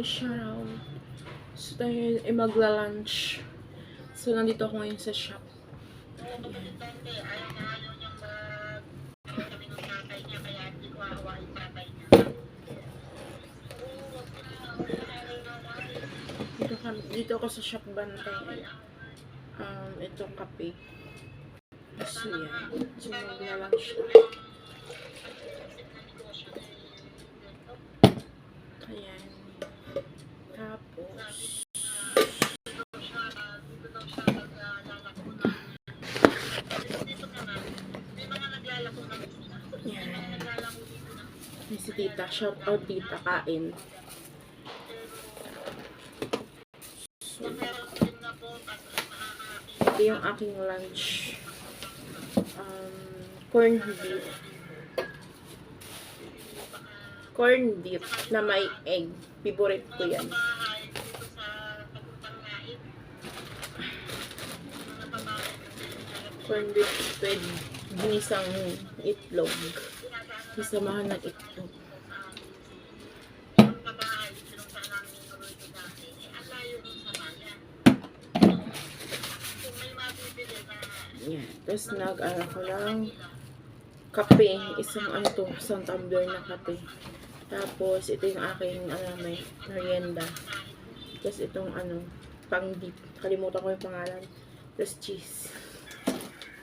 siya raw. So, tayo ay magla-lunch. So, nandito ako ngayon sa shop. Dito ako sa shop bantay. Itong kape. So, yan. So, magla-lunch na. Ayan. Tapos, yan. May si tita. Shout out tita. Kain. So, ito yung aking lunch. Corned beef. Corned beef na may egg. Favorite ko yan. Corned beef with ginisang itlog. Isamahan ng itlog. Yan. Tapos nag-ara ko lang kape. Isang tumbler na kape. Tapos, ito yung aking, may merienda. Tapos, itong, pang dip. Kalimutan ko yung pangalan. Tapos, cheese.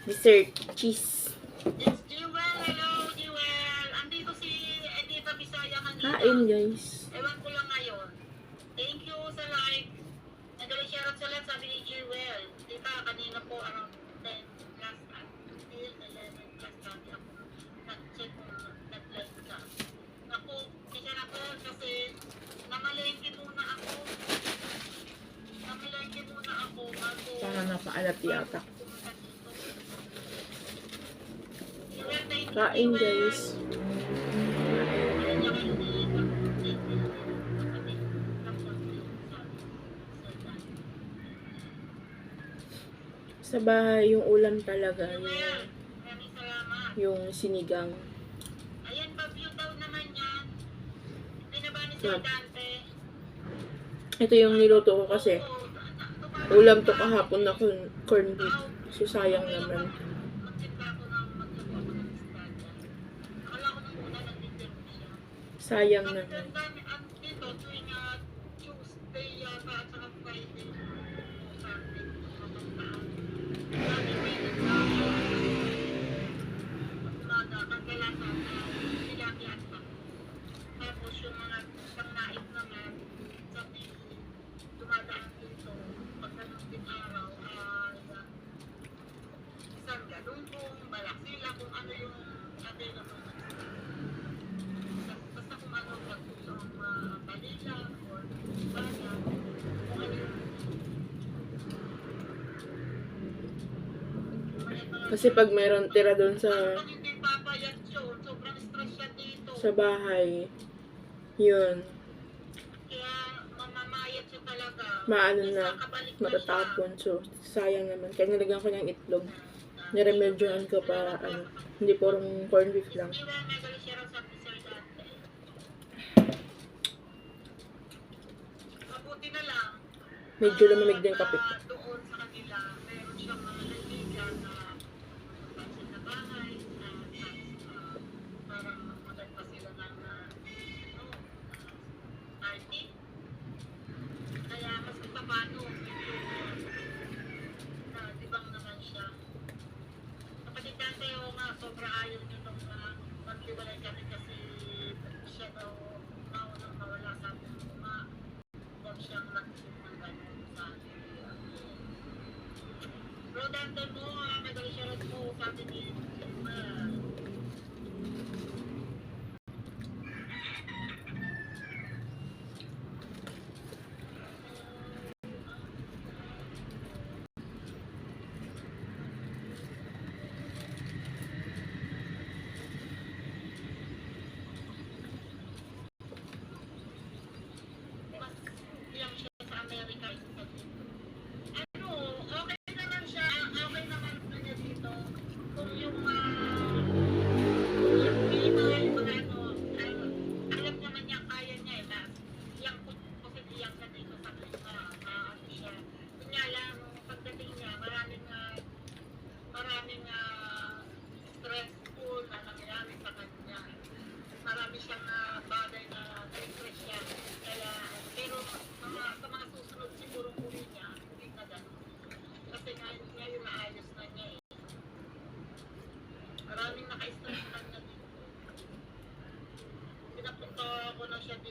Dessert. Cheese. Jewel, hello, Jewel. Andito si Edita Bisaya kanina. Kain, guys. Ewan ko lang ngayon. Thank you sa like. Nag-share out sa lahat, sabi ni Jewel. Dita, kanina po, 10 plus, 11 plus, sabi ako. Nag-check mo, nag-like ka. Ako, isa na po, kasi namalengke muna ako. Sana napaalat yata. Kain, guys. Sa bahay, yung ulam talaga, yung sinigang. Ayan, pag-view daw naman yan. Hindi na ba ni Sir Dante? Ito yung niluto ko kasi ulam to kahapon na corned beef. So, sayang naman. Sayang naman. Kasi pag mayroon tira doon sa bahay, yun, maano na, matatapon. So, sayang naman. Kaya nilagyan ko ng itlog. Niremedyoan ko para, hindi purong corned beef lang. Medyo lumamig din kape. Sobra ayaw nyo nung maghiwalay kami kasi siya daw naunang mawala sa ating mga huwag siyang mag-isip ng gano'n sa akin.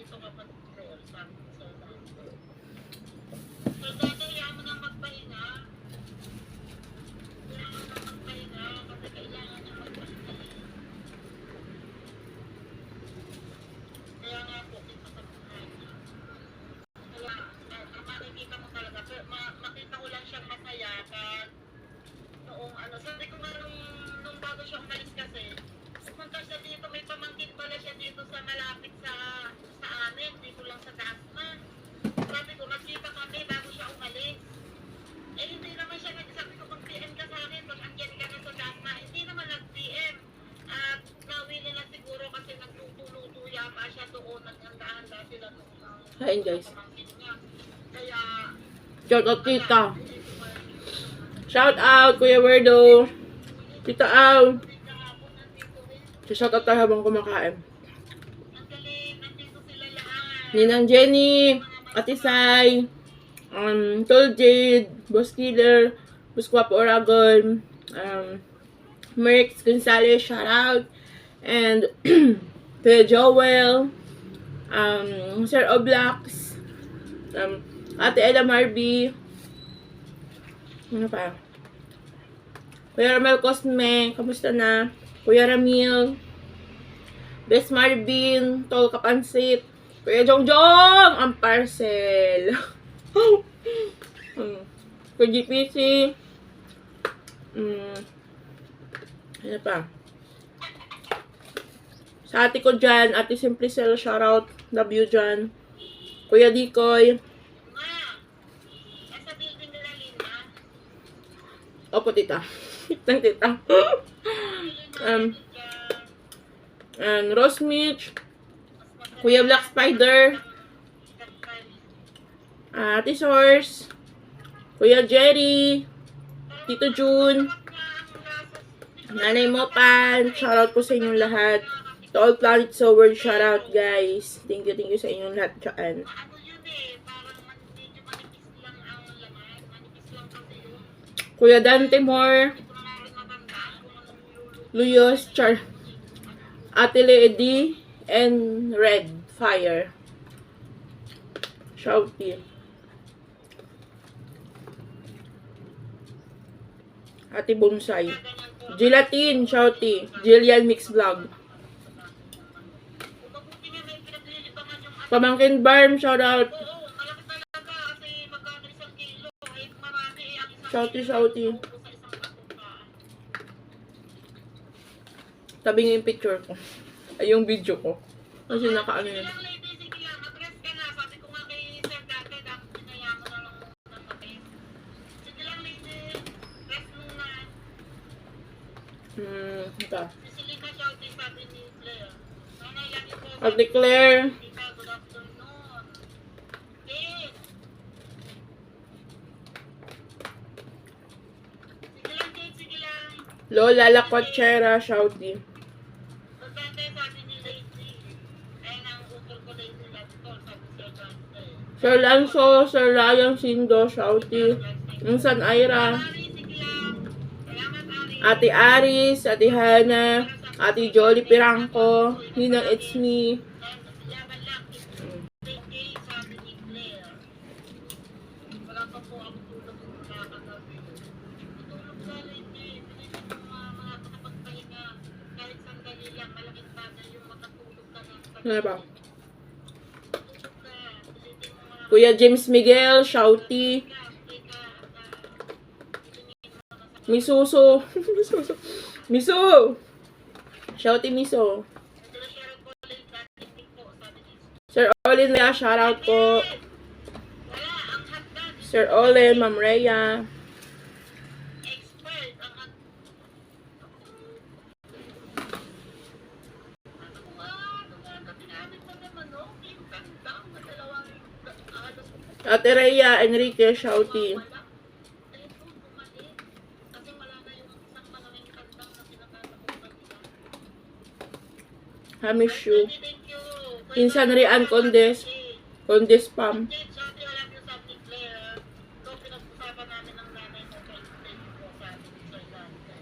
dito kapatid Claire, sabi ko sa Dante. Sir Dante, hayaan mo nang magpahinga. Hayaan mo nang magpahinga kasi kailangan niya magpahinga. Kaya nga po, dito sa buhay niya. Kaya, makikita mo talaga, pero makita ko lang siyang masaya pag noong ano, sabi ko nga nung bago siya umalis kasi, pumunta siya dito, may pamangkin pala siya dito sa malapit sa amin, dito lang sa Dasma. Sabi ko, magkita kami bago siya umalis. Eh, hindi naman siya sabi ko, mag-PM ka sa akin, pag andyan ka na sa Dasma, hindi naman nag-PM. At nawili na siguro kasi nagtutulutuya pa siya doon, naghanda-handa sila nung Kain guys. pamangkin niya. Kaya, Shout out tita. Shout out Kuya Werdo. Tita Al. Shout out tayo habang kumakain. ang galing, nandito sila lahat. Ninang Jenny, Ate Sai, Tol Jade, Boss Killer, Boss Guapo Oragon, Merx Gonzalez, shout out, and Kuya Joel, Sir Oblax, Ate Ella Marby, ano pa? Kuya Ramel Cosme, kamusta na? Kuya Ramil, Best Marvin, Tol Kapansit, Kuya Jongjong, ang parcel. Kuya GPC, ano pa? Sa ate ko dyan, Ate Simplicel, shoutout, love you dyan. Kuya Dikoy, Nasa building nila, Linda. opo tita. Tang tita. Rose Mitch, Kuya Black Spider, Ate Source, Kuya Jerry, Tito June, Nanay Mopan, shoutout po sa inyong lahat. To all planets so world, shoutout guys. Thank you sa inyong lahat dyan. Ano yun eh, parang medyo manipis lang ang laman. Manipis lang kasi yun. Kuya Dante Moore, Hindi ko na rin matandaan kung anong niluluto. Luyos, Ate Lady, and Red Fire. Shouty. Ate Bonsai. Gelatin, shouty. Jillian Mix Vlog. Kung mabuti nga may pinaglilibangan yung ano. Pamangkin Barm, shoutout. Oo, malaki talaga kasi magkano isang kilo. Eh, marami eh. Ang isang Shouty, kilo shouty. sa isang batuta. Tabi nga yung picture ko. Ay, yung video ko. Kasi nakaano Sige yun. lang, lady, sige lang. Mag-rest ka na. Sabi ko nga kay Sir Dante, dapat sinayaan mo na lang muna ng kapit. Sige lang, lady. Rest muna. Ito. Sisilika shouty, sabi ni Claire. Nanay, lagi po. Ate Claire. Tita, good afternoon. Eh. Sige lang, Kate, sige lang. Lola La Cochera, shouty. Pagkante, sabi ni Lady. Ayun ang utol ko, Lady, lagi ko. Sabi Sir Dante. Sir Lanzo, Sir Ryan Sindo, shouty. Insan Ira. Ari, sige lang. Salamat, Ari. Ate Aris, Ate Hana, Ate Jolly Pirangco, Ninang It's Me. Laban lang. Thank you, sabi ni Claire. Wala pa po ako tulog sa kakagabi. Tulog sa Lady. Pilitin mo mga makapagpahinga. Kahit sandali lang, malaking bagay yung makatulog ka ng Ano ba? tulog ka. Pilitin mo mga Kuya James Miguel, shouty. Misuso. Miso. Shouty Miso. Sir Olin Lea, shoutout po. Wala, ang hagdan. Sir Olin, Ma'am Rhea. Expert, ang hagdan. Pinamit mo naman, no? Yung kandang na dalawang alas. Ate Rhea, Enrique, shouty. Wala. Ayun po, bumalik. Kasi wala na yung isang malaking kandang na pinagkatakutan nila. Hamishu. Thank you. Insan Rian Condes. Condes Pam. Kate, sabi wala niyo sa ni Claire. So, pinag-usapan namin ng nanay mo. Thank you po, sabi ni Sir Dante.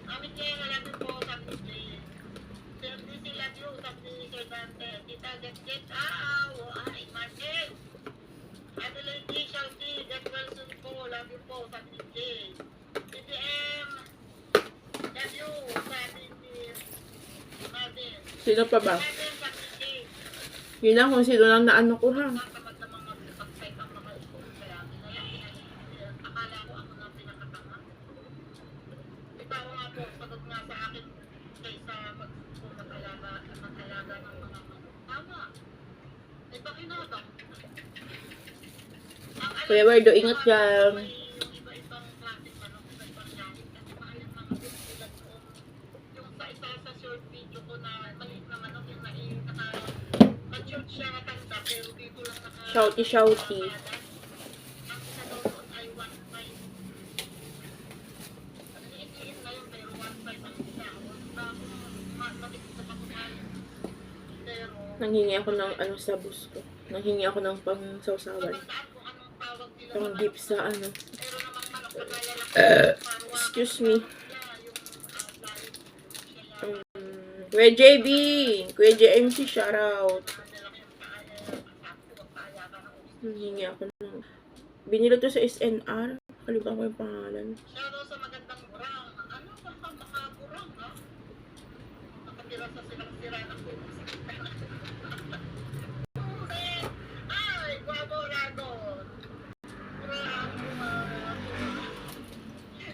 Amin Claire, wala niyo po, sabi ni Claire. Sir Lucy, love you, sabi ni Sir Dante. Tita get ay, Martin. Adelaide G. Shouty, get well soon po. Love you po, sabi ni Jay. BBM, love you, sabi ni Martin. Sino pa ba? Martin, sabi ni Jay. Yun lang kung sino lang na ano ko ha. Nakatamad namang mag-subscribe ang mga ito. Kaya akala ko ako na pinakatanga. Ikaw nga po, sagot nga sa akin kaysa mag-alaga ng mga manok. Tama. Ay, pakinabang. Kuya Wardo, ingat ka. May yung iba-ibang klaseng manok, iba-ibang lahi. Kasi mahal yung mga tulad ko. Yung sa isa sa short video ko na maliit na manok yung naka-short siya matanda pero dito lang Shouty, shouty. ang isa daw doon ay 1.5. Liit-liit na yun pero 1.5 ang isa. Mabigit na pakumain. Pero Nanghingi ako ng ano sa bus ko. Nanghingi ako ng pang sausawan. matandaan kung anong tawag nila Pang sa dip manok. sa ano. Pero namang manok na lalaki. Excuse me. Kuya JB! Kuya JMC, shoutout. Nanghingi ako ng... Binili to sa SNR. Kalimutan ko yung pangalan. Shoutout sa magandang burang. Ano ba ka makaburang, ha? Nakatira sa silang sira ng pulis. Ay, guwapo ragon. Burang,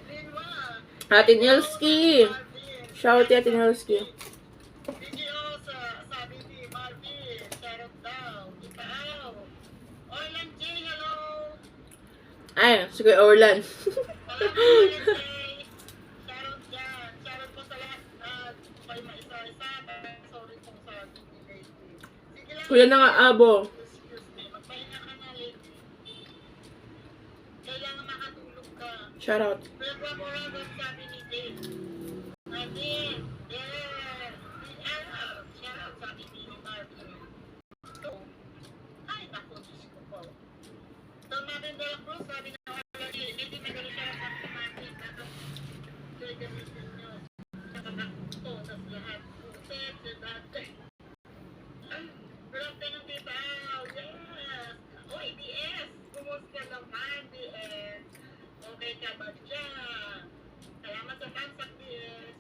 Lima. Ate Nelsky! Shoutout Ate Nelsky. Video sabi ni Marvin. Shoutout daw. Ikaw. Orlan J, hello. Ay, si Kuya Orlan. Salamat Wednesday. Shoutout dyan. Shoutout po sa lahat. Kayo maisa-isa. Sorry po sa delay. Sige lang. Kuya na nga abo. Excuse me. Magpahinga ka na, lady. Kailangan makatulog ka. Shoutout. Pero guwapo ragon, sabi ni Dave. Marvin. Yeah. Shoutout, sabi ni Marvin. Ay, naku, Diyos ko po. So, Marvin de la Cruz, sabi na wala niya. Hindi magaling siya sa Marvin. Kaya gamitin niyo. Nakakakto sa lahat. Puset, sa dati. Good afternoon, tita. Yes. Oh, BS. Kumusta naman, BS? Okay ka ba dyan? Salamat sa tansak, BS.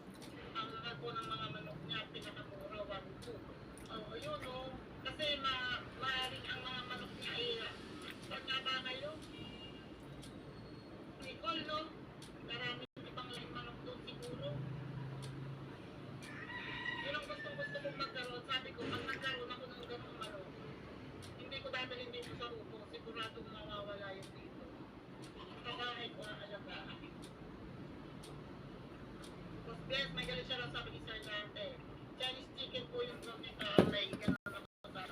Ang mga po ng mga manok niya, pinakamura, 1.2. Oh, yun, oh. Kasi maaaring ang mga manok niya ay saan nga ba ngayon? Nicole, no? Maraming ibang manok doon siguro. Yun ang gusto kong magkaroon. Sabi ko, pag nagkaroon ako ng ganong manok, hindi ko dadalhin dito sa upo. Siguradong mawawala yung dito. Kakahay ko ang alagaan. Tapos, yes, may galit siya lang sabi ni Sir Dante. Chinese chicken po yung drone nito. May gano'n ako sa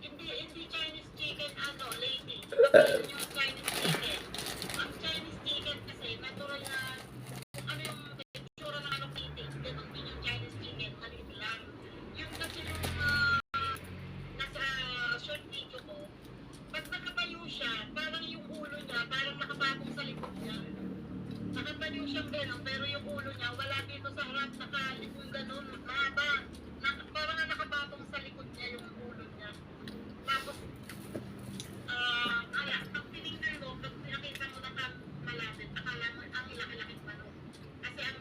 Hindi Chinese chicken, ano, lady. Bakit yung Chinese chicken? Ang Chinese chicken kasi, natural na, kung ano yung itsura ng ano kitty, gano'n din yung Chinese chicken, maliit lang. Yung kasi yung nasa short video ko, pag nakatayo siya, parang yung ulo niya, parang nakapatong sa likod niya. Nakatayo siyang gano'n, pero yung ulo niya, wala dito sa harap, nakalikong gano'n, mahaba. Parang nakapatong sa likod niya yung ulo niya. Tapos, pag tinignan mo, pag nakita mo na malapit, akala mo ang laki-laki manok. Kasi ang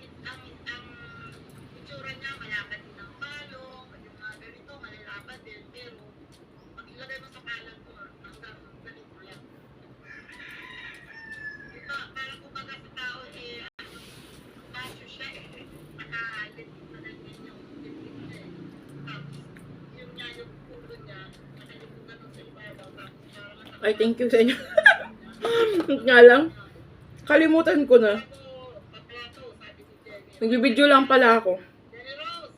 itsura niya, malapad din ng palong, yung mga ganito, malalapad din, pero pag ilagay mo sa kalan mo, hanggang ganito lang. Diba, parang kumbaga sa tao, basyo siya nakahalit na ganyan yung bibig niya Tapos, yun nga yung ulo niya, nakalimutan sa ibabaw. Tapos, parang Ay, thank you sa inyo. Nga lang. Kalimutan ko na. paplato, sabi ni Jenny. Nagbibideo lang pala ako. Jenny Rose!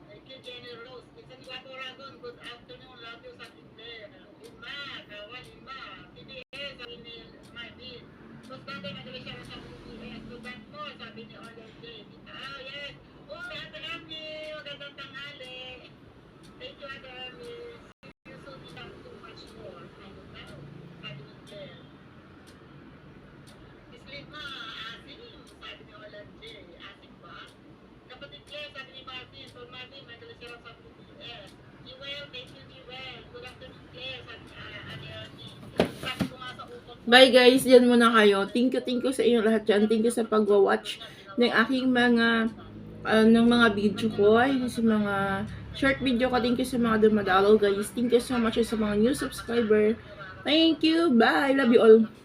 Thank you, Jenny Rose. Minsan Guapo Ragon, good afternoon. Love you sa Tinder. Lima, kawa, lima. TBS, sabi ni Marvin. Tapos dati nagawa siya sa TBS. Lugat mo, sabi ni Orlando J. Yes. Oh, Ate Ami, magandang tanghali. Thank you, Ate Ami. You so need too much more. I don't know. Sabi ni Claire. Miss Lima, asin. Sabi ni Orlando J. Asin ba? Kapatid Claire, sabi ni Martin. So Martin, may dala siya sa TBS. Yes. Jewel, thank you, Jewel. Good afternoon, Claire. Sabi sabi ko nga sa ukot ko. Bye guys, diyan muna kayo. Thank you sa inyo lahat dyan. Thank you sa pag-watch ng aking mga ng mga video ko, sa mga short video ko. Thank you sa mga dumadalo guys. Thank you so much sa mga new subscriber. Thank you. Bye. Love you all.